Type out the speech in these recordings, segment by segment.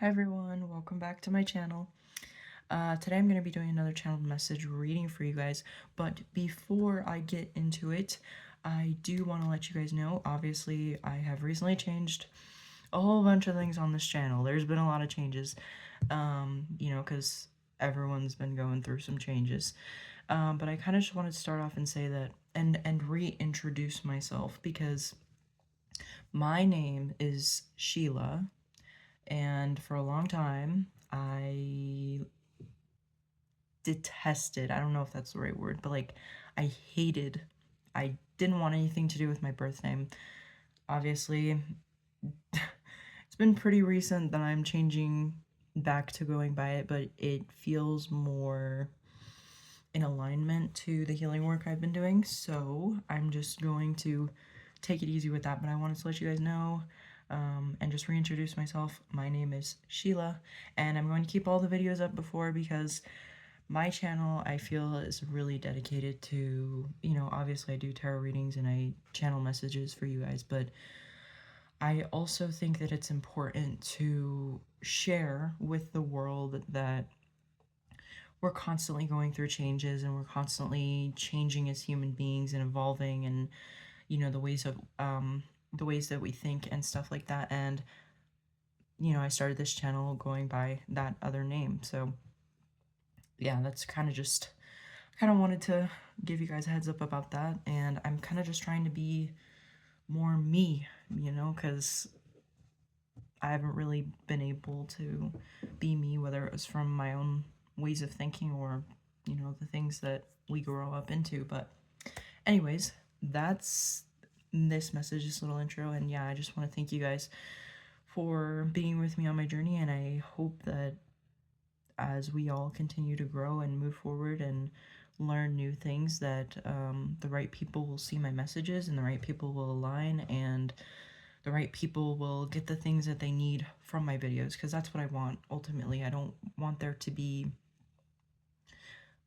Hi everyone, welcome back to my channel. Today I'm going to be doing another channel message reading for you guys, but before I get into it, I do want to let you guys know, obviously I have recently changed a whole bunch of things on this channel. There's been a lot of changes, because everyone's been going through some changes. But I kind of just wanted to start off and say that, and reintroduce myself, because my name is Sheila. And for a long time, I detested, I don't know if that's the right word, but like, I didn't want anything to do with my birth name. Obviously, it's been pretty recent that I'm changing back to going by it, but it feels more in alignment to the healing work I've been doing, so I'm just going to take it easy with that. But I wanted to let you guys know and just reintroduce myself. My name is Sheila, and I'm going to keep all the videos up before, because my channel, I feel, is really dedicated to, obviously I do tarot readings and I channel messages for you guys, but I also think that it's important to share with the world that we're constantly going through changes, and we're constantly changing as human beings and evolving, and the ways that we think and stuff like that. And I started this channel going by that other name, so yeah, that's kind of wanted to give you guys a heads up about that. And I'm kind of just trying to be more me, because I haven't really been able to be me, whether it was from my own ways of thinking or the things that we grow up into. But anyways, that's this message, this little intro. And yeah, I just want to thank you guys for being with me on my journey, and I hope that as we all continue to grow and move forward and learn new things, that the right people will see my messages, and the right people will align, and the right people will get the things that they need from my videos, because that's what I want ultimately. I don't want there to be,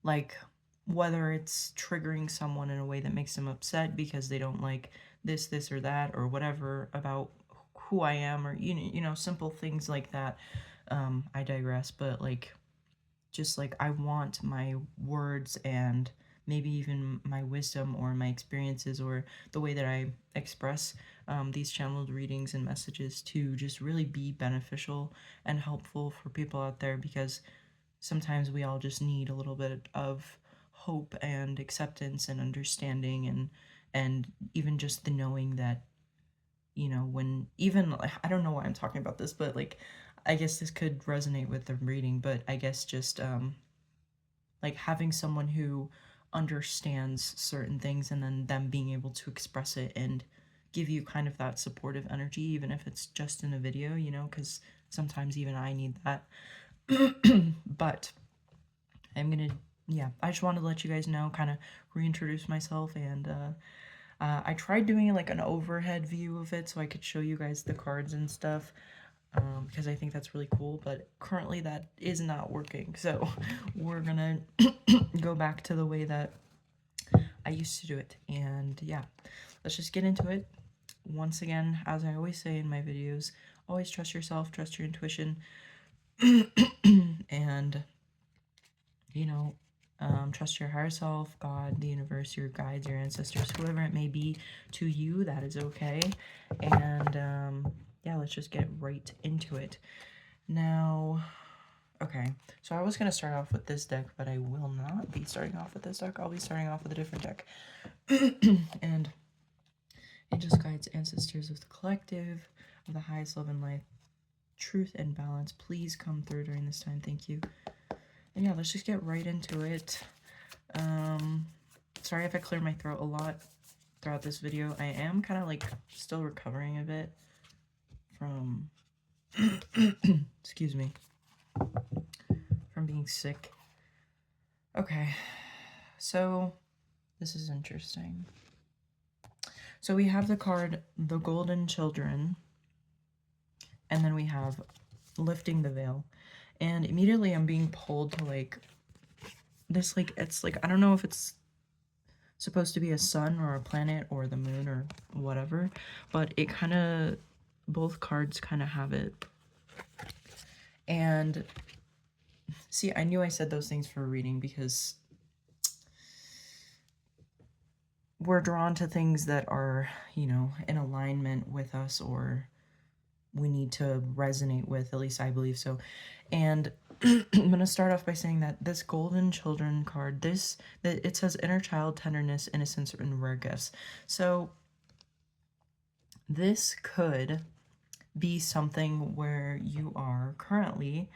like, whether it's triggering someone in a way that makes them upset because they don't like this or that or whatever about who I am, or simple things like that. I digress, but like, just like, I want my words and maybe even my wisdom or my experiences or the way that I express these channeled readings and messages to just really be beneficial and helpful for people out there, because sometimes we all just need a little bit of hope and acceptance and understanding, and even just the knowing that, when even, like, I don't know why I'm talking about this, but like, I guess this could resonate with the reading, but I guess just like, having someone who understands certain things, and then them being able to express it and give you kind of that supportive energy, even if it's just in a video, because sometimes even I need that. But I just wanted to let you guys know, kind of reintroduce myself. And I tried doing like an overhead view of it so I could show you guys the cards and stuff, because I think that's really cool, but currently that is not working, so we're gonna go back to the way that I used to do it. And yeah, let's just get into it. Once again, as I always say in my videos, always trust yourself, trust your intuition, and trust your higher self, God, the universe, your guides, your ancestors, whoever it may be to you. That is okay. And yeah, let's just get right into it. Now, okay, so I was going to start off with this deck, but I will not be starting off with this deck. I'll be starting off with a different deck. And it just guides ancestors of the collective, of the highest love in life, truth and balance. Please come through during this time. Thank you. And yeah, let's just get right into it. Sorry if I clear my throat a lot throughout this video. I am kind of like still recovering a bit from excuse me, from being sick. Okay, so this is interesting. So we have the card, the Golden Children, and then we have Lifting the Veil. And immediately I'm being pulled to like this, like, it's like, I don't know if it's supposed to be a sun or a planet or the moon or whatever, but it kind of, both cards kind of have it. And see, I knew I said those things for a reading because we're drawn to things that are, in alignment with us, or we need to resonate with, at least I believe so. And I'm going to start off by saying that this golden children card, that it says inner child, tenderness, innocence, and rare gifts. So this could be something where you are currently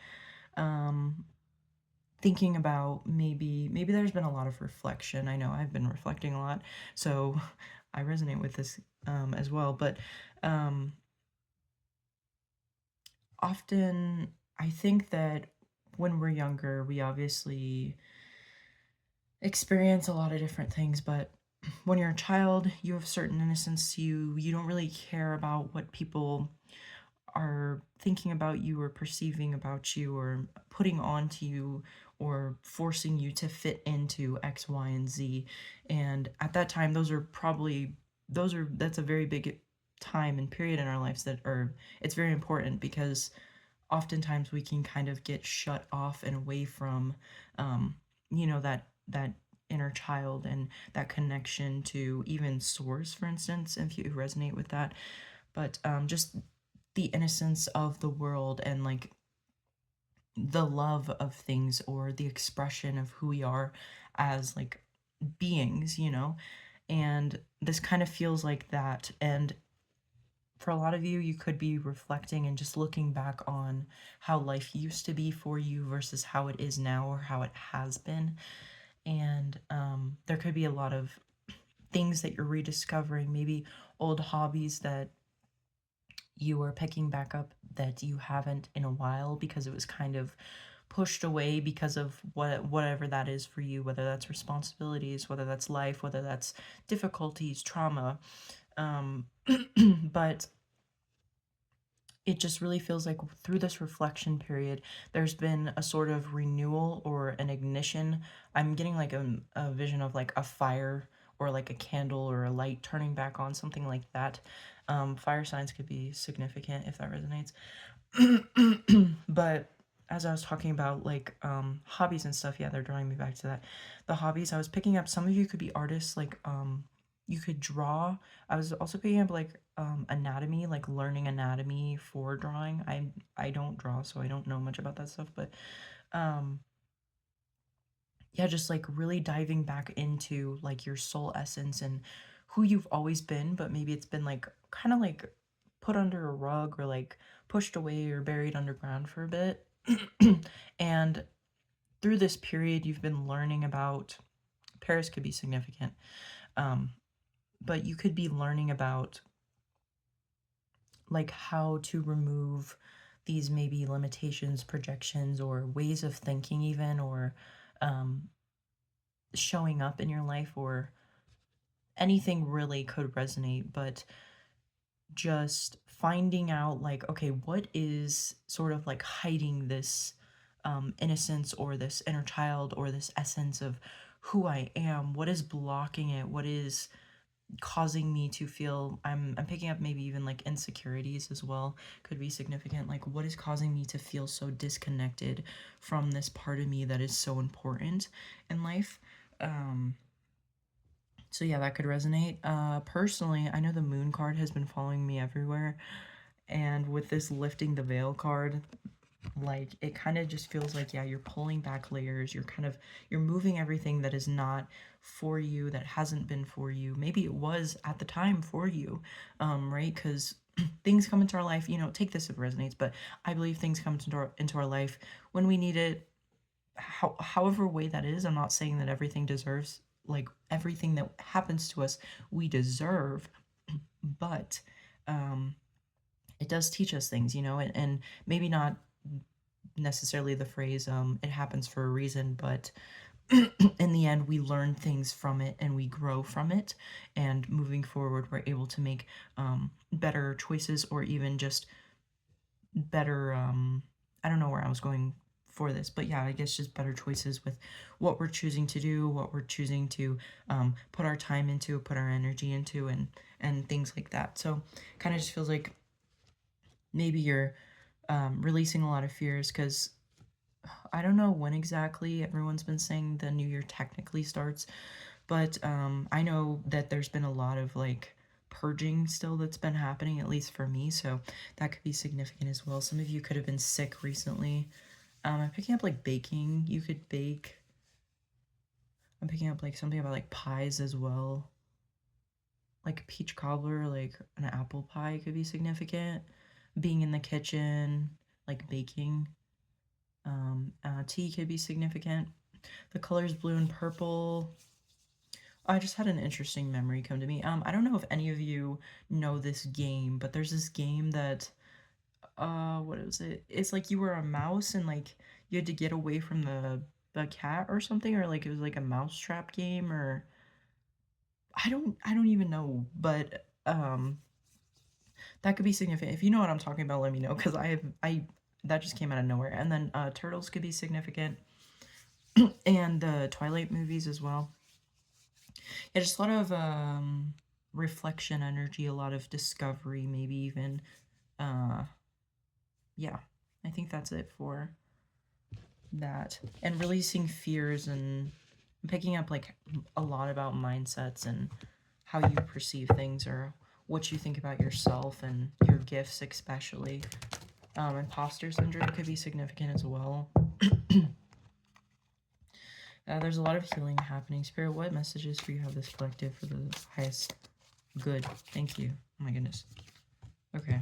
thinking about, maybe there's been a lot of reflection. I know I've been reflecting a lot, so I resonate with this as well. But often I think that when we're younger, we obviously experience a lot of different things, but when you're a child, you have certain innocence. You don't really care about what people are thinking about you or perceiving about you or putting onto you or forcing you to fit into X, Y, and Z. And at that time, that's a very big time and period in our lives it's very important, because oftentimes we can kind of get shut off and away from, that inner child and that connection to even source, for instance, if you resonate with that. But just the innocence of the world and like the love of things, or the expression of who we are as like beings, and this kind of feels like that. And for a lot of you, you could be reflecting and just looking back on how life used to be for you versus how it is now, or how it has been. And there could be a lot of things that you're rediscovering, maybe old hobbies that you are picking back up that you haven't in a while, because it was kind of pushed away because of whatever that is for you, whether that's responsibilities, whether that's life, whether that's difficulties, trauma. But it just really feels like through this reflection period, there's been a sort of renewal or an ignition. I'm getting like a vision of like a fire, or like a candle or a light turning back on, something like that. Fire signs could be significant if that resonates. But as I was talking about like hobbies and stuff, yeah, they're drawing me back to that. The hobbies I was picking up, some of you could be artists, like you could draw. I was also picking up like anatomy, like learning anatomy for drawing. I don't draw, so I don't know much about that stuff, but um yeah, just like really diving back into like your soul essence and who you've always been, but maybe it's been like kind of like put under a rug, or like pushed away or buried underground for a bit. And through this period, you've been learning about, Paris could be significant, um, but you could be learning about like how to remove these maybe limitations, projections, or ways of thinking, even, or um, showing up in your life, or anything really could resonate. But just finding out like, okay, what is sort of like hiding this innocence, or this inner child, or this essence of who I am? What is blocking it? What is causing me to feel, I'm picking up maybe even like insecurities as well, could be significant. Like, what is causing me to feel so disconnected from this part of me that is so important in life? So yeah, that could resonate. Personally, I know the moon card has been following me everywhere, and with this lifting the veil card, like it kind of just feels like, yeah, you're pulling back layers. You're moving everything that is not for you, that hasn't been for you. Maybe it was at the time for you, right? Because things come into our life, take this if it resonates, but I believe things come into our life when we need it, however way that is. I'm not saying that everything deserves, like everything that happens to us we deserve, but it does teach us things, and maybe not necessarily the phrase it happens for a reason, but in the end we learn things from it and we grow from it, and moving forward we're able to make better choices, or even just better, I don't know where I was going for this, but yeah, I guess just better choices with what we're choosing to do, what we're choosing to put our time into, put our energy into, and things like that. So kind of just feels like maybe you're releasing a lot of fears, because I don't know when exactly everyone's been saying the new year technically starts, but I know that there's been a lot of like purging still that's been happening, at least for me, so that could be significant as well. Some of you could have been sick recently. I'm picking up like baking. You could bake. I'm picking up like something about like pies as well. Like peach cobbler, like an apple pie could be significant. Being in the kitchen, like baking. Tea could be significant. The colors blue and purple. I just had an interesting memory come to me. I don't know if any of you know this game, but there's this game that, what is it? It's like you were a mouse and like you had to get away from the cat or something, or like it was like a mousetrap game, or I don't even know, but that could be significant. If you know what I'm talking about, let me know, because I that just came out of nowhere. And then turtles could be significant, and the Twilight movies as well. Yeah, just a lot of reflection energy, a lot of discovery, maybe even. Yeah, I think that's it for that. And releasing fears and picking up like a lot about mindsets and how you perceive things, or what you think about yourself and your gifts, especially. Imposter syndrome could be significant as well. There's a lot of healing happening. Spirit, what messages for you have this collective for the highest good? Thank you. Oh my goodness. Okay.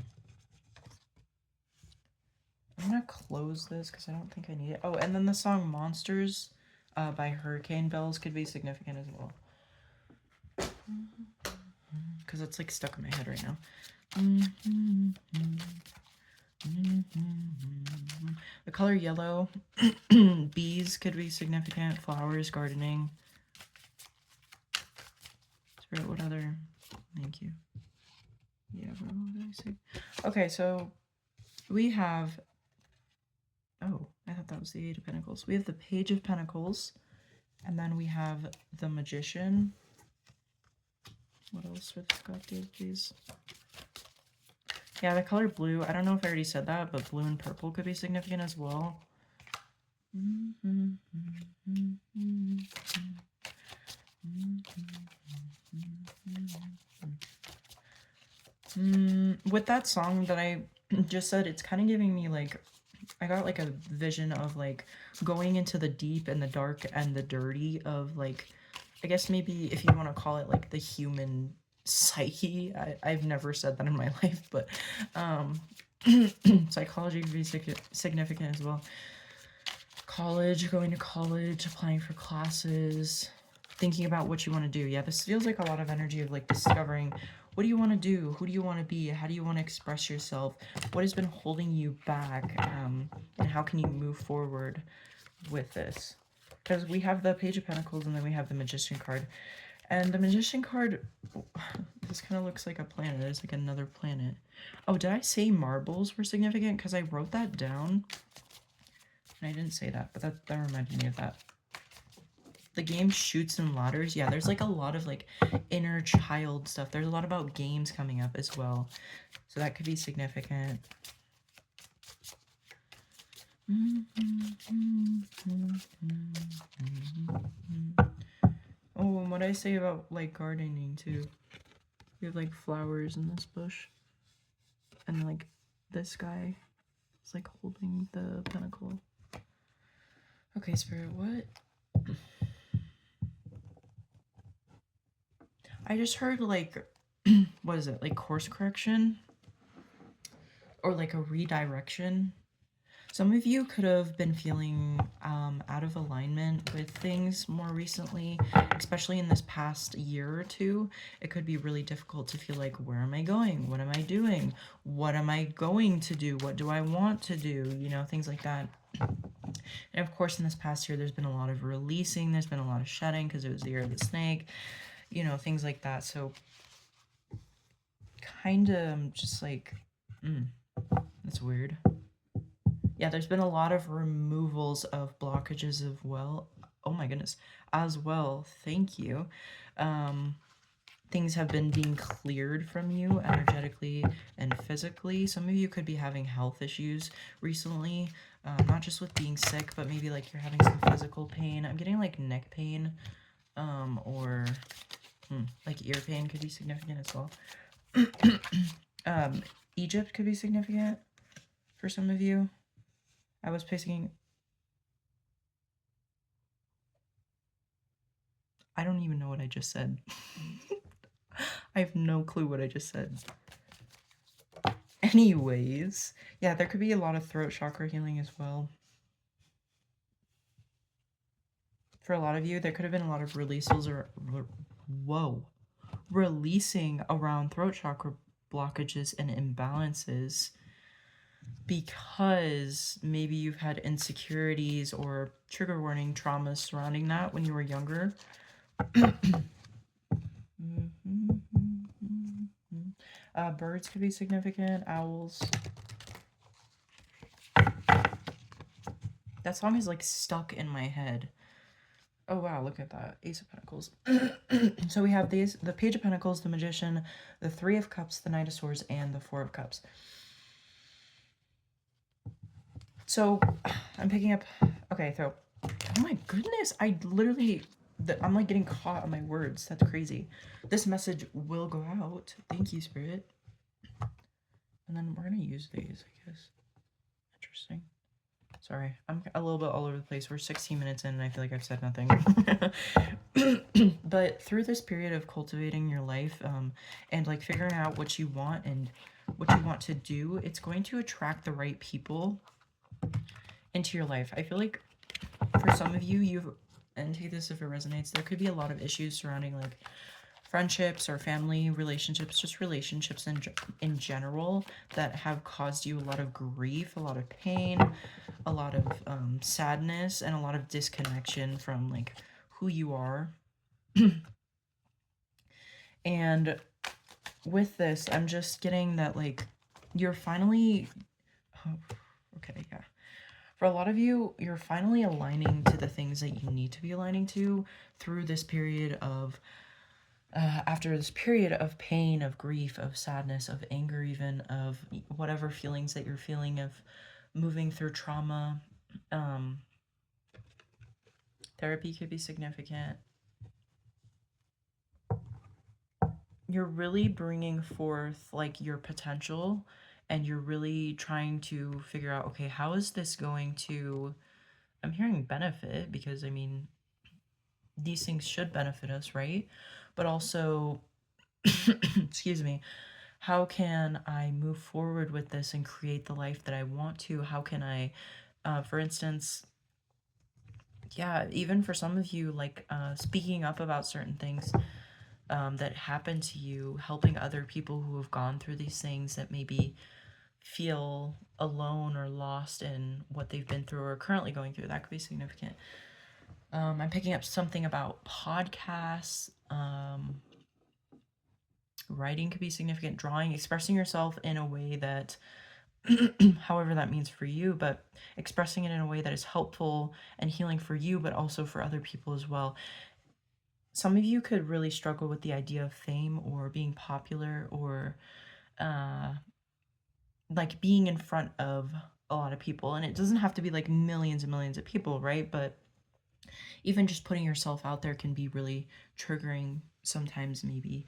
I'm gonna close this because I don't think I need it. Oh, and then the song Monsters by Hurricane Bells could be significant as well. Because it's like stuck in my head right now. The color yellow. Bees could be significant. Flowers, gardening. Spirit, what other? Thank you. Yeah, what did I say? Okay, so we have... Oh, I thought that was the Eight of Pentacles. We have the Page of Pentacles, and then we have the Magician. What else for this collective, please? Yeah, the color blue. I don't know if I already said that, but blue and purple could be significant as well. With that song that I just said, it's kind of giving me like, I got like a vision of like going into the deep and the dark and the dirty of like, I guess maybe if you want to call it like the human psyche. I've never said that in my life, but psychology could be significant as well. College, going to college, applying for classes, thinking about what you want to do. Yeah, this feels like a lot of energy of like discovering, what do you want to do? Who do you want to be? How do you want to express yourself? What has been holding you back? And how can you move forward with this? Because we have the Page of Pentacles and then we have the Magician card. And the Magician card, this kind of looks like a planet. It's like another planet. Oh, did I say marbles were significant? Because I wrote that down. And I didn't say that, but that reminded me of that. The game Chutes and Ladders. Yeah, there's like a lot of like inner child stuff. There's a lot about games coming up as well. So that could be significant. Oh, and what I say about like gardening too. We have like flowers in this bush. And like this guy is like holding the pentacle. Okay, Spirit, what? I just heard like, what is it? Like course correction? Or like a redirection? Some of you could have been feeling out of alignment with things more recently, especially in this past year or two. It could be really difficult to feel like, where am I going? What am I doing? What am I going to do? What do I want to do? You know, things like that. And of course, in this past year, there's been a lot of releasing. There's been a lot of shedding because it was the year of the snake. You know, things like that. So kind of just like, that's weird. Yeah, there's been a lot of removals of blockages as well. Oh my goodness. As well. Thank you. things have been being cleared from you energetically and physically. Some of you could be having health issues recently, not just with being sick, but maybe like you're having some physical pain. I'm getting like neck pain, or like ear pain could be significant as well. Egypt could be significant for some of you. I was picking. I don't even know what I just said. I have no clue what I just said. Anyways, yeah, there could be a lot of throat chakra healing as well. For a lot of you, there could have been a lot of releases or releasing around throat chakra blockages and imbalances because maybe you've had insecurities or trigger warning traumas surrounding that when you were younger. Birds could be significant, owls. That song is like stuck in my head. Oh wow, look at that. Ace of Pentacles. So we have these, the Page of Pentacles, the Magician, the Three of Cups, the Knight of Swords, and the Four of Cups. So I'm picking up, okay, so, oh my goodness, I literally, I'm like getting caught on my words. That's crazy. This message will go out. Thank you, Spirit. And then we're going to use these, I guess. Interesting. Sorry, I'm a little bit all over the place. We're 16 minutes in and I feel like I've said nothing. But through this period of cultivating your life, and like figuring out what you want and what you want to do, it's going to attract the right people into your life. I feel like for some of you, and take this if it resonates, there could be a lot of issues surrounding like friendships or family relationships, just relationships in general that have caused you a lot of grief, a lot of pain, a lot of sadness, and a lot of disconnection from like who you are. And with this, I'm just getting that like you're finally, oh, okay, yeah. For a lot of you, you're finally aligning to the things that you need to be aligning to through this period of after this period of pain, of grief, of sadness, of anger, even of whatever feelings that you're feeling, of moving through trauma. Therapy could be significant. You're really bringing forth like your potential, and you're really trying to figure out, okay, how is this going to, I'm hearing benefit, because I mean, these things should benefit us, right? But also, excuse me, how can I move forward with this and create the life that I want to? How can I, for instance, yeah, even for some of you, like speaking up about certain things that happen to you, helping other people who have gone through these things that maybe feel alone or lost in what they've been through or currently going through. That could be significant. I'm picking up something about podcasts. Writing could be significant. Drawing, expressing yourself in a way that, however that means for you, but expressing it in a way that is helpful and healing for you, but also for other people as well. Some of you could really struggle with the idea of fame or being popular or like being in front of a lot of people. And it doesn't have to be like millions and millions of people, right? But even just putting yourself out there can be really triggering sometimes, maybe.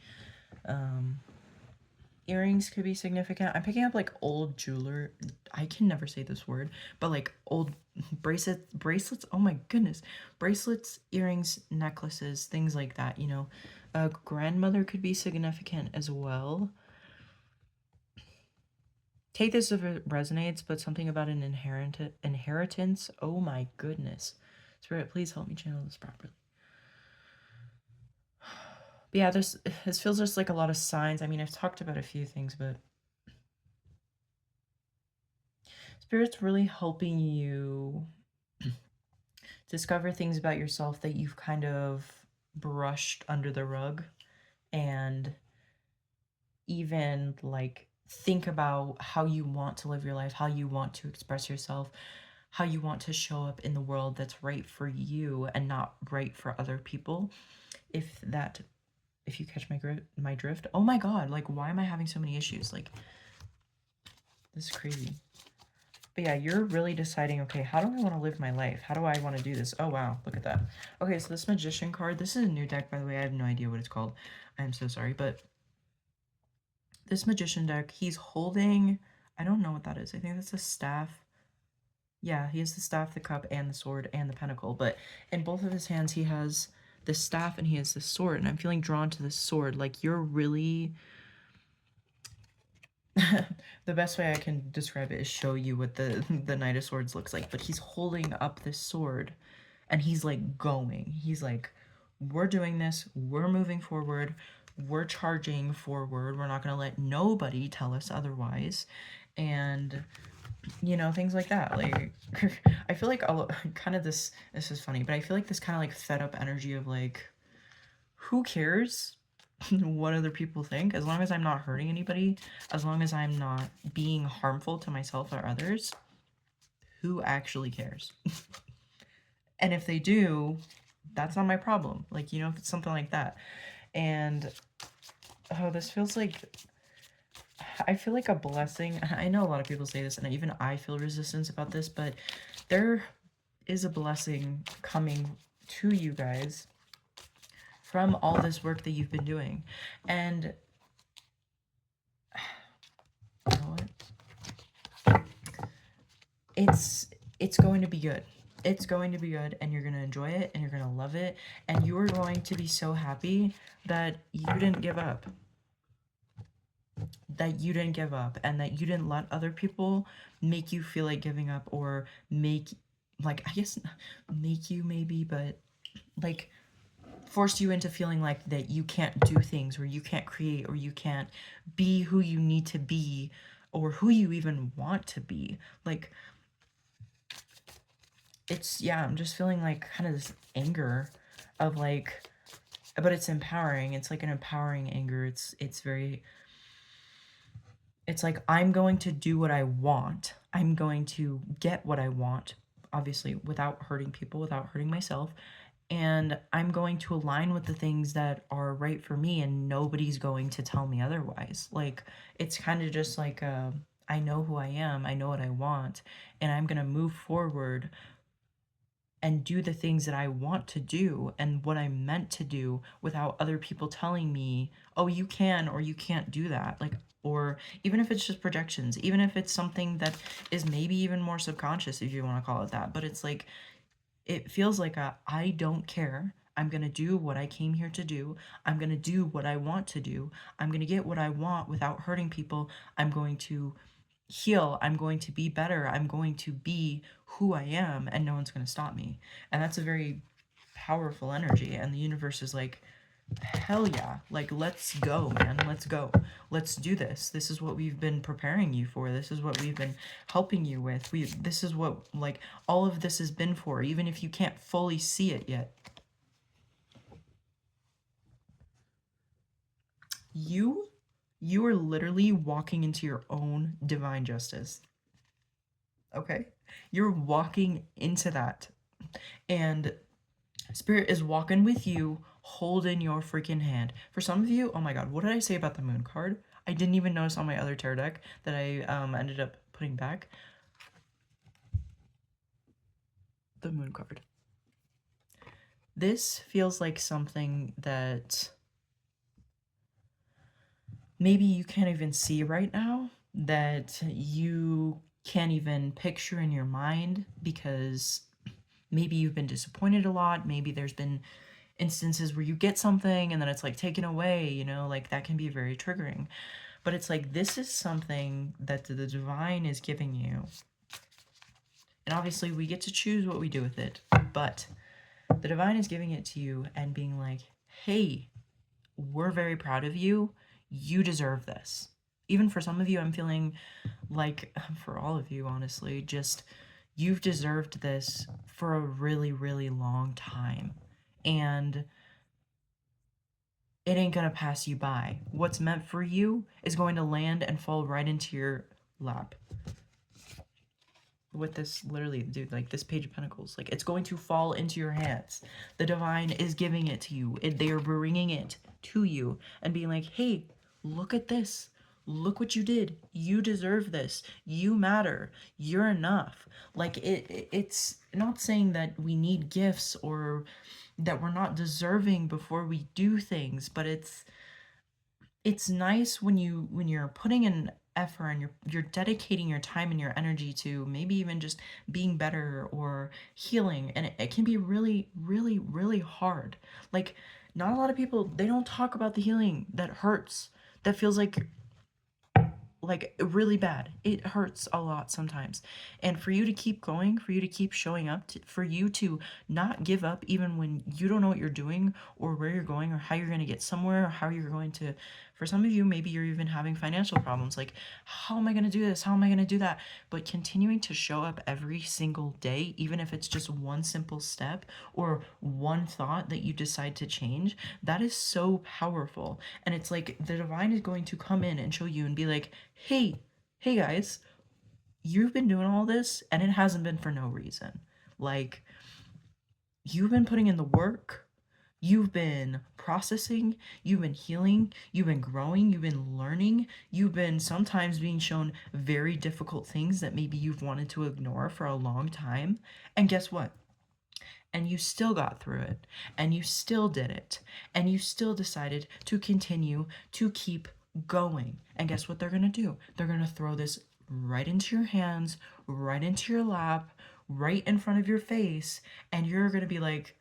Earrings could be significant. I'm picking up like old jeweler. I can never say this word, but like old bracelets. Oh my goodness. Bracelets, earrings, necklaces, things like that, you know. A grandmother could be significant as well. Take this if it resonates, but something about an inheritance. Oh my goodness. Spirit, please help me channel this properly. But yeah, this feels just like a lot of signs. I mean, I've talked about a few things, but Spirit's really helping you discover things about yourself that you've kind of brushed under the rug, and even like think about how you want to live your life, how you want to express yourself, how you want to show up in the world that's right for you and not right for other people. If that If you catch my drift. Oh my god, like, why am I having so many issues? Like, this is crazy. But yeah, you're really deciding, okay, how do I want to live my life? How do I want to do this? Oh, wow, look at that. Okay, so this Magician card, this is a new deck, by the way. I have no idea what it's called. I'm so sorry, but this Magician deck, he's holding, I don't know what that is. I think that's a staff. Yeah, he has the staff, the cup, and the sword, and the pentacle. But in both of his hands, he has the staff and he has the sword. And I'm feeling drawn to this sword. Like, you're really... the best way I can describe it is show you what the Knight of Swords looks like. But he's holding up this sword, and he's, like, going. He's like, we're doing this. We're moving forward. We're charging forward. We're not going to let nobody tell us otherwise. And... you know, things like that. Like, I feel like kind of this is funny, but I feel like this kind of like fed up energy of like, who cares what other people think? As long as I'm not hurting anybody, as long as I'm not being harmful to myself or others, who actually cares? And if they do, that's not my problem. Like, you know, if it's something like that. And, oh, this feels like... I feel like a blessing. I know a lot of people say this, and even I feel resistance about this, but there is a blessing coming to you guys from all this work that you've been doing. And you know what? It's going to be good. It's going to be good, and you're going to enjoy it, and you're going to love it, and you are going to be so happy that you didn't give up. That you didn't give up, and that you didn't let other people make you feel like giving up, or make, like, I guess, make you maybe, but, like, force you into feeling like that you can't do things, or you can't create, or you can't be who you need to be, or who you even want to be. Like, it's, yeah, I'm just feeling like kind of this anger of like, but it's empowering. It's like an empowering anger. It's very... it's like, I'm going to do what I want. I'm going to get what I want, obviously, without hurting people, without hurting myself. And I'm going to align with the things that are right for me, and nobody's going to tell me otherwise. Like, it's kind of just like, I know who I am, I know what I want, and I'm going to move forward and do the things that I want to do and what I'm meant to do without other people telling me, oh, you can or you can't do that. Like, or even if it's just projections, even if it's something that is maybe even more subconscious, if you want to call it that. But it's like, it feels like I don't care. I'm going to do what I came here to do. I'm going to do what I want to do. I'm going to get what I want without hurting people. I'm going to heal. I'm going to be better. I'm going to be who I am, and no one's going to stop me. And that's a very powerful energy. And the universe is like, hell yeah, like, let's go, man, let's go, let's do this. This is what we've been preparing you for. This is what we've been helping you with. This is what, like, all of this has been for, even if you can't fully see it yet. You are literally walking into your own divine justice. Okay? You're walking into that. And Spirit is walking with you, holding your freaking hand. For some of you, oh my god, what did I say about the moon card? I didn't even notice on my other tarot deck that I ended up putting back. The moon card. This feels like something that maybe you can't even see right now, that you can't even picture in your mind, because maybe you've been disappointed a lot. Maybe there's been instances where you get something and then it's like taken away, you know, like that can be very triggering. But it's like, this is something that the divine is giving you. And obviously we get to choose what we do with it, but the divine is giving it to you and being like, hey, we're very proud of you. You deserve this. Even for some of you, I'm feeling like, for all of you, honestly, just, you've deserved this for a really, really long time. And it ain't gonna pass you by. What's meant for you is going to land and fall right into your lap. with this, literally, dude, like this Page of Pentacles, like it's going to fall into your hands. The divine is giving it to you. They are bringing it to you and being like, hey, look at this. Look what you did. You deserve this. You matter. You're enough. Like it's not saying that we need gifts or that we're not deserving before we do things, but it's nice when you're putting in effort and you're dedicating your time and your energy to maybe even just being better or healing, and it can be really really really hard. Like, not a lot of people, they don't talk about the healing that hurts, that feels like really bad. It hurts a lot sometimes. And for you to keep going, for you to keep showing up, for you to not give up even when you don't know what you're doing or where you're going or how you're going to get somewhere or how you're going to, for some of you, maybe you're even having financial problems. Like, how am I going to do this? How am I going to do that? But continuing to show up every single day, even if it's just one simple step or one thought that you decide to change, that is so powerful. And it's like the divine is going to come in and show you and be like, hey guys, you've been doing all this and it hasn't been for no reason. Like, you've been putting in the work, you've been processing, you've been healing, you've been growing, you've been learning, you've been sometimes being shown very difficult things that maybe you've wanted to ignore for a long time. And guess what? And you still got through it, and you still did it, and you still decided to continue to keep going. And guess what they're gonna do? They're gonna throw this right into your hands, right into your lap, right in front of your face, and you're gonna be like,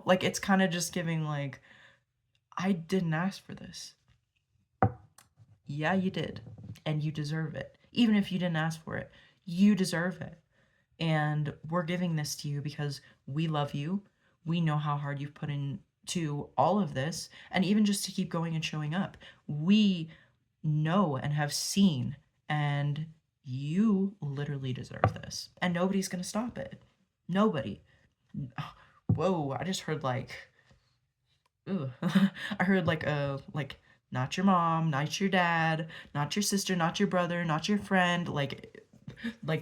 like it's kind of just giving like, I didn't ask for this. Yeah, you did, and you deserve it. Even if you didn't ask for it, you deserve it. And we're giving this to you because we love you. We know how hard you've put into all of this, and even just to keep going and showing up. We know and have seen, and you literally deserve this. And nobody's going to stop it. Nobody. Whoa, I just heard like, ugh. I heard like, not your mom, not your dad, not your sister, not your brother, not your friend, like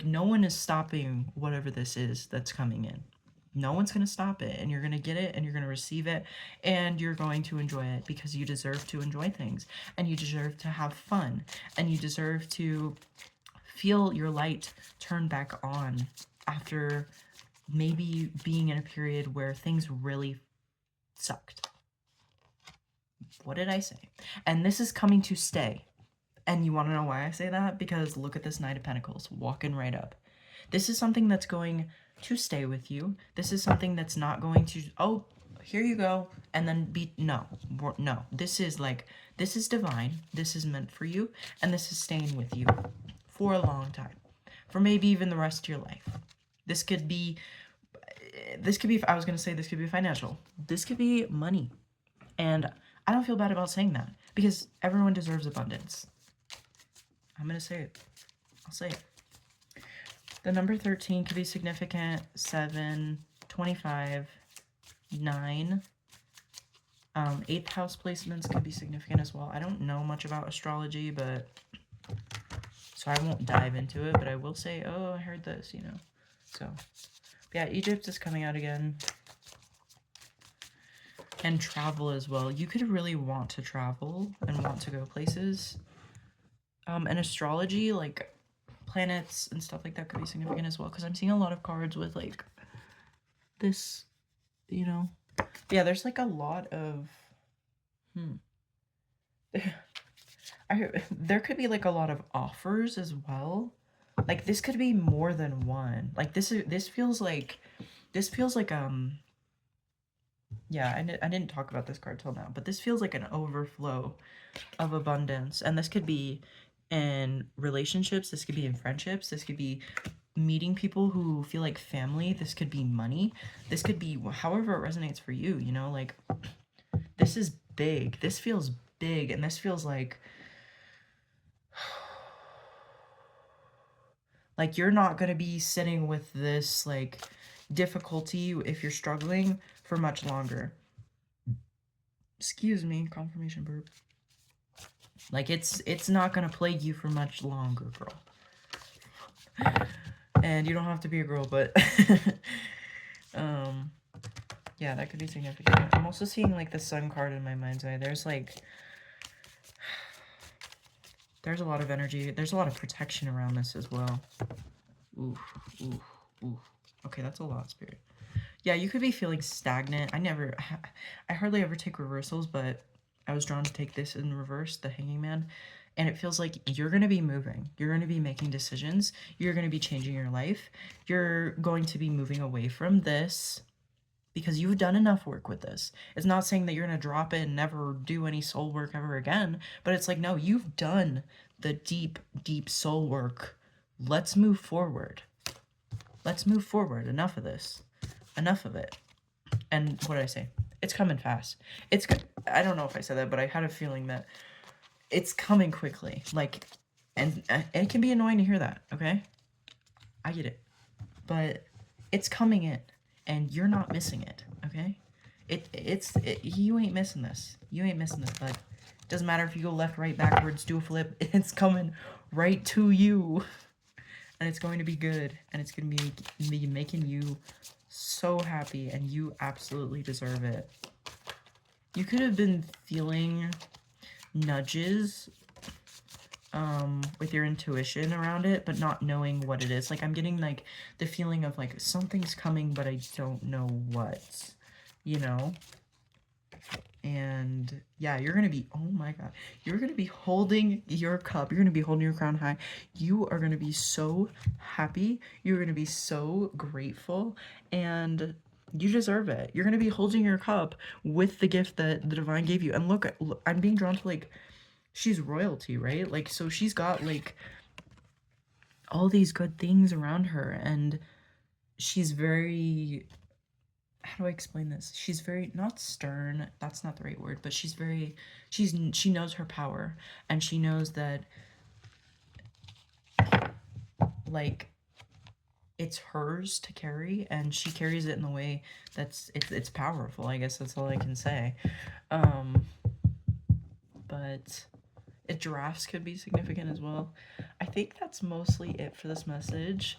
no one is stopping whatever this is that's coming in. No one's going to stop it, and you're going to get it, and you're going to receive it, and you're going to enjoy it because you deserve to enjoy things, and you deserve to have fun, and you deserve to feel your light turn back on after maybe being in a period where things really sucked. What did I say? And this is coming to stay. And you want to know why I say that? Because look at this Knight of Pentacles walking right up. This is something that's going to stay with you. This is something that's not going to, oh, here you go, and then be, no. This is like, this is divine. This is meant for you, and this is staying with you for a long time. For maybe even the rest of your life. This could be, I was going to say this could be financial. This could be money. And I don't feel bad about saying that because everyone deserves abundance. I'm going to say it. I'll say it. The number 13 could be significant. 7, 25, 9. 8th house placements could be significant as well. I don't know much about astrology, but so I won't dive into it, but I will say, oh, I heard this, So, yeah, Egypt is coming out again. And travel as well. You could really want to travel and want to go places. And astrology, like planets and stuff like that could be significant as well, because I'm seeing a lot of cards with like this, Yeah, there's like a lot of there could be like a lot of offers as well. Like this could be more than one. Like this feels like yeah, I didn't talk about this card till now, but this feels like an overflow of abundance. And this could be in relationships, this could be in friendships, this could be meeting people who feel like family, this could be money, this could be however it resonates for you, like this is big, this feels big, and this feels like you're not going to be sitting with this like difficulty if you're struggling for much longer. Excuse me, confirmation burp. Like it's not going to plague you for much longer, girl. And you don't have to be a girl, but yeah, that could be significant. I'm also seeing like the sun card in my mind's eye. There's a lot of energy. There's a lot of protection around this as well. Oof, oof, oof. Okay, that's a lot, Spirit. Yeah, you could be feeling stagnant. I hardly ever take reversals, but I was drawn to take this in reverse, the Hanging Man. And it feels like you're going to be moving. You're going to be making decisions. You're going to be changing your life. You're going to be moving away from this because you've done enough work with this. It's not saying that you're going to drop it and never do any soul work ever again, but it's like, no, you've done the deep, deep soul work. Let's move forward. Let's move forward. Enough of this. Enough of it. And what did I say? It's coming fast. I don't know if I said that, but I had a feeling that it's coming quickly. Like, and it can be annoying to hear that, okay? I get it. But it's coming in, and you're not missing it, okay? You ain't missing this. You ain't missing this, bud. Doesn't matter if you go left, right, backwards, do a flip. It's coming right to you. And it's going to be good. And it's going to be making you so happy. And you absolutely deserve it. You could have been feeling nudges with your intuition around it, but not knowing what it is. Like, I'm getting like the feeling of like something's coming, but I don't know what, you know? And yeah, you're gonna be, oh my god, you're gonna be holding your cup, you're gonna be holding your crown high. You are gonna be so happy, you're gonna be so grateful, and you deserve it. You're gonna be holding your cup with the gift that the divine gave you. And look, I'm being drawn to like, she's royalty, right? Like, so she's got like all these good things around her, and she's very, how do I explain this? She's very, not stern, that's not the right word, but she knows her power, and she knows that like it's hers to carry, and she carries it in the way it's powerful. I guess that's all I can say. But giraffes could be significant as well. I think that's mostly it for this message.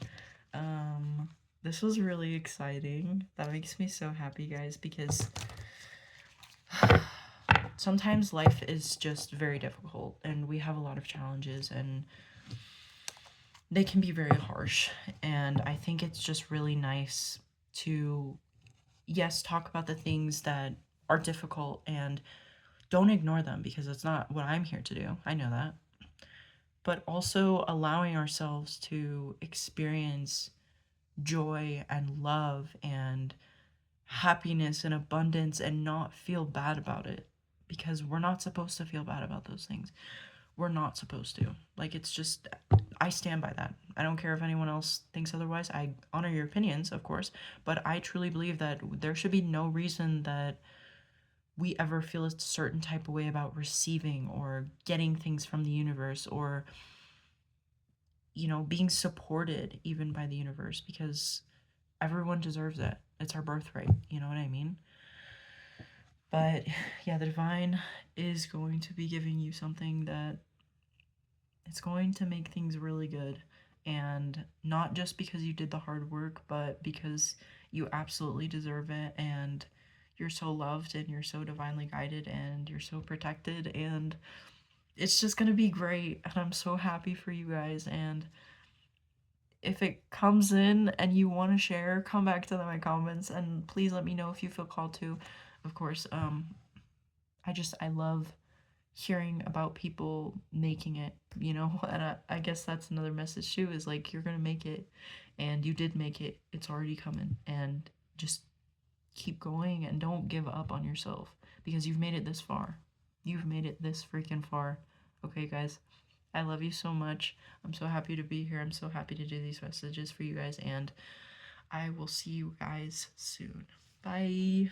This was really exciting. That makes me so happy, guys, because sometimes life is just very difficult and we have a lot of challenges and they can be very harsh. And I think it's just really nice to, yes, talk about the things that are difficult and don't ignore them, because it's not what I'm here to do. I know that. But also allowing ourselves to experience joy and love and happiness and abundance and not feel bad about it, because we're not supposed to feel bad about those things. We're not supposed to. Like, it's just, I stand by that. I don't care if anyone else thinks otherwise. I honor your opinions, of course, but I truly believe that there should be no reason that we ever feel a certain type of way about receiving or getting things from the universe, or being supported even by the universe, because everyone deserves it. It's our birthright, you know what I mean? But yeah, the divine is going to be giving you something that it's going to make things really good. And not just because you did the hard work, but because you absolutely deserve it, and you're so loved, and you're so divinely guided, and you're so protected, and it's just gonna be great. And I'm so happy for you guys. And if it comes in and you want to share, come back to my comments and please let me know if you feel called to. Of course, I love hearing about people making it, and I guess that's another message too, is like, you're gonna make it, and you did make it. It's already coming, and just keep going and don't give up on yourself, because you've made it this far. You've made it this freaking far. Okay, guys, I love you so much. I'm so happy to be here. I'm so happy to do these messages for you guys, and I will see you guys soon. Bye.